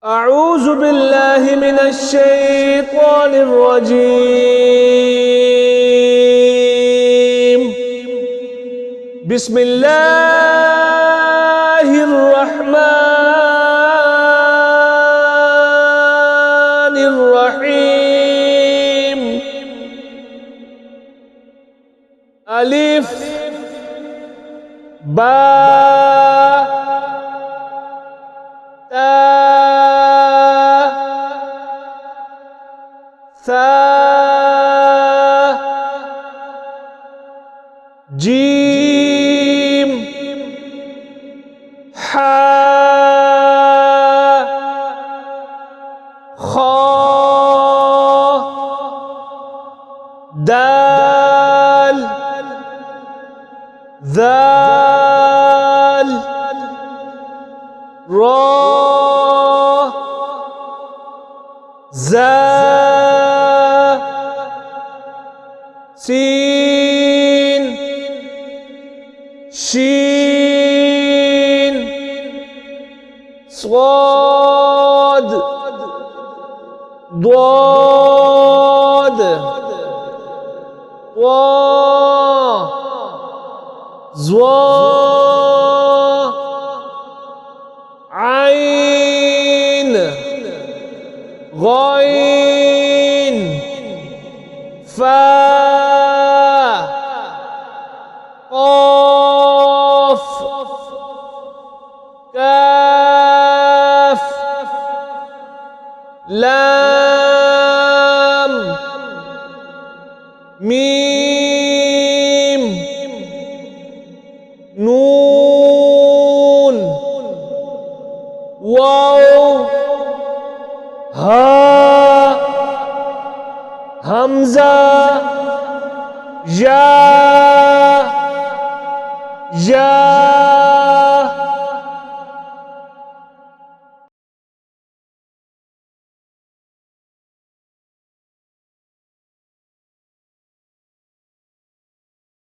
أعوذ بالله من الشيطان الرجيم. بسم الله الرحمن الرحيم. ألف باء تاء ثاء جيم حاء خاء دال ذال را زا سين شين صاد ضاد طا ظا عين غين فا قاف كاف لام ميم نون واو ها همزة جا